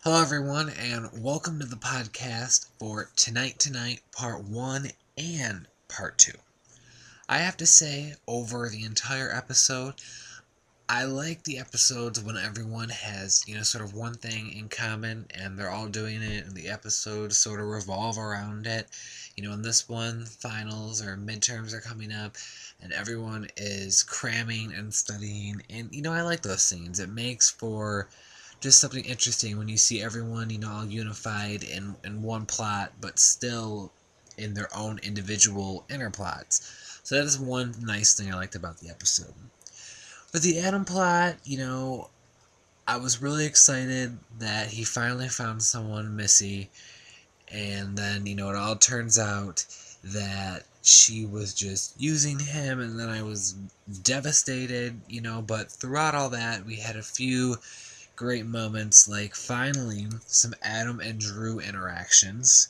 Hello, everyone, and welcome to the podcast for Tonight Part 1 and Part 2. I have to say, over the entire episode, I like the episodes when everyone has, sort of one thing in common and they're all doing it, and the episodes sort of revolve around it. In this one, finals or midterms are coming up, and everyone is cramming and studying, and, I like those scenes. It makes for just something interesting when you see everyone, all unified in one plot, but still in their own individual inner plots. So that is one nice thing I liked about the episode. But the Adam plot, I was really excited that he finally found someone, Missy, and then, it all turns out that she was just using him, and then I was devastated, but throughout all that, we had a few great moments, like finally some Adam and Drew interactions.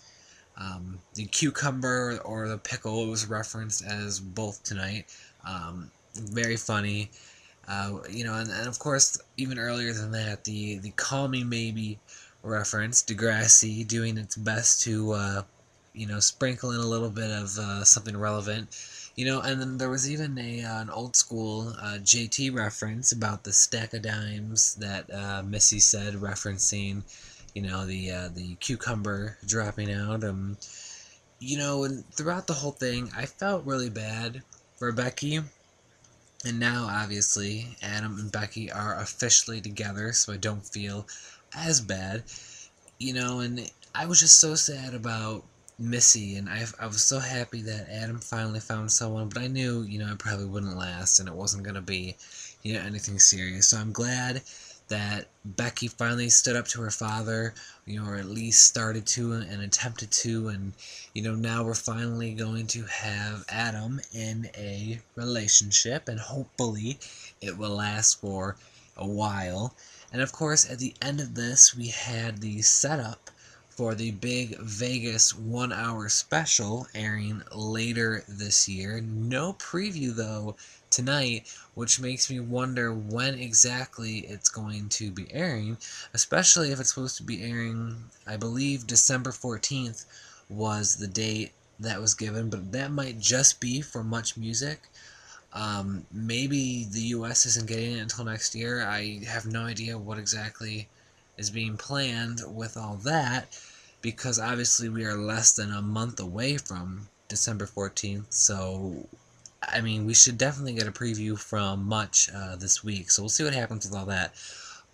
The cucumber or the pickle was referenced as both tonight. Very funny. And of course, even earlier than that, the Call Me Maybe reference, Degrassi doing its best to, sprinkle in a little bit of something relevant. And then there was even an old school JT reference about the stack of dimes that Missy said, referencing, the cucumber dropping out. And throughout the whole thing, I felt really bad for Becky. And now, obviously, Adam and Becky are officially together, so I don't feel as bad. And I was just so sad about Missy, and I was so happy that Adam finally found someone, but I knew, it probably wouldn't last, and it wasn't going to be, anything serious. So I'm glad that Becky finally stood up to her father, or at least started to and attempted to, and, now we're finally going to have Adam in a relationship, and hopefully it will last for a while. And of course, at the end of this, we had the setup for the big Vegas 1 hour special airing later this year. No preview, though, tonight, which makes me wonder when exactly it's going to be airing, especially if it's supposed to be airing, I believe December 14th was the date that was given, but that might just be for Much Music. Maybe the US isn't getting it until next year. I have no idea what exactly is being planned with all that, because obviously we are less than a month away from December 14th, so I mean, we should definitely get a preview from Much this week, so we'll see what happens with all that.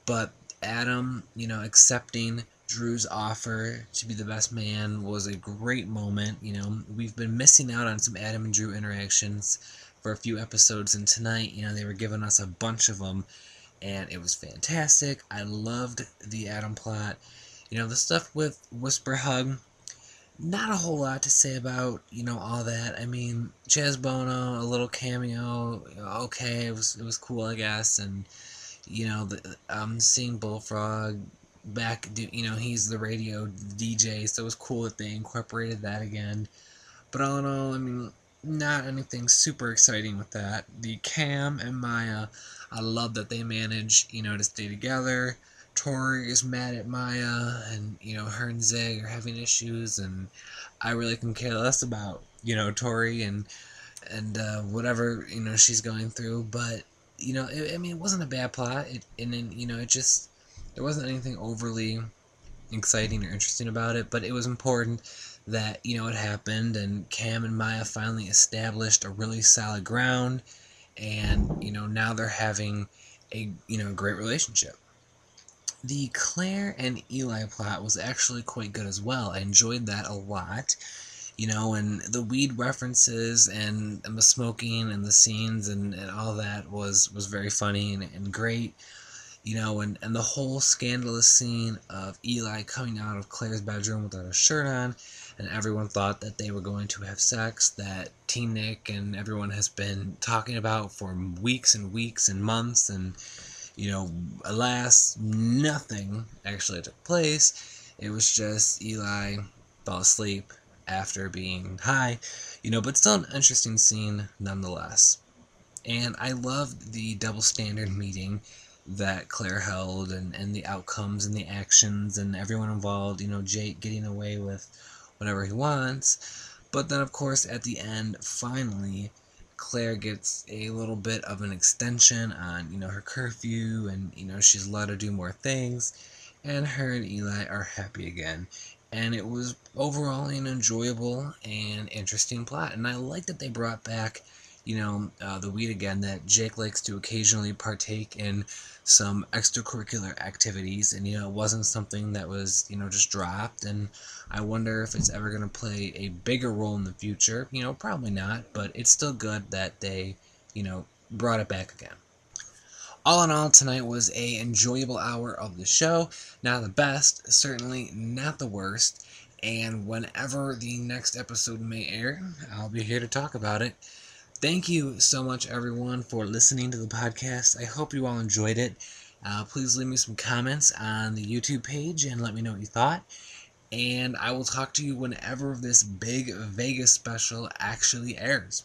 But Adam, accepting Drew's offer to be the best man was a great moment. We've been missing out on some Adam and Drew interactions for a few episodes, and tonight, they were giving us a bunch of them, and it was fantastic. I loved the Adam plot. The stuff with Whisper Hug, not a whole lot to say about, all that. I mean, Chaz Bono, a little cameo, okay, it was cool, I guess, and, seeing Bullfrog back, he's the radio DJ, so it was cool that they incorporated that again. But all in all, I mean, not anything super exciting with that. The Cam and Maya, I love that they manage, to stay together. Tori is mad at Maya, and, her and Zig are having issues, and I really can care less about, Tori and whatever, she's going through. But, it wasn't a bad plot. It just, there wasn't anything overly exciting or interesting about it, but it was important that, it happened, and Cam and Maya finally established a really solid ground, and, now they're having a, great relationship. The Claire and Eli plot was actually quite good as well. I enjoyed that a lot. And the weed references and the smoking and the scenes and all that was very funny and great. And the whole scandalous scene of Eli coming out of Claire's bedroom without a shirt on, and everyone thought that they were going to have sex, that Teen Nick and everyone has been talking about for weeks and weeks and months, and, alas, nothing actually took place. It was just Eli fell asleep after being high, but still an interesting scene nonetheless. And I loved the double standard meeting that Claire held, and the outcomes and the actions and everyone involved, Jake getting away with whatever he wants. But then, of course, at the end, finally, Claire gets a little bit of an extension on, her curfew, and, she's allowed to do more things, and her and Eli are happy again. And it was overall an enjoyable and interesting plot. And I like that they brought back, the weed again, that Jake likes to occasionally partake in some extracurricular activities, and, it wasn't something that was, just dropped. And I wonder if it's ever going to play a bigger role in the future. Probably not, but it's still good that they, brought it back again. All in all, tonight was a enjoyable hour of the show. Not the best, certainly not the worst. And whenever the next episode may air, I'll be here to talk about it. Thank you so much, everyone, for listening to the podcast. I hope you all enjoyed it. Please leave me some comments on the YouTube page and let me know what you thought. And I will talk to you whenever this big Vegas special actually airs.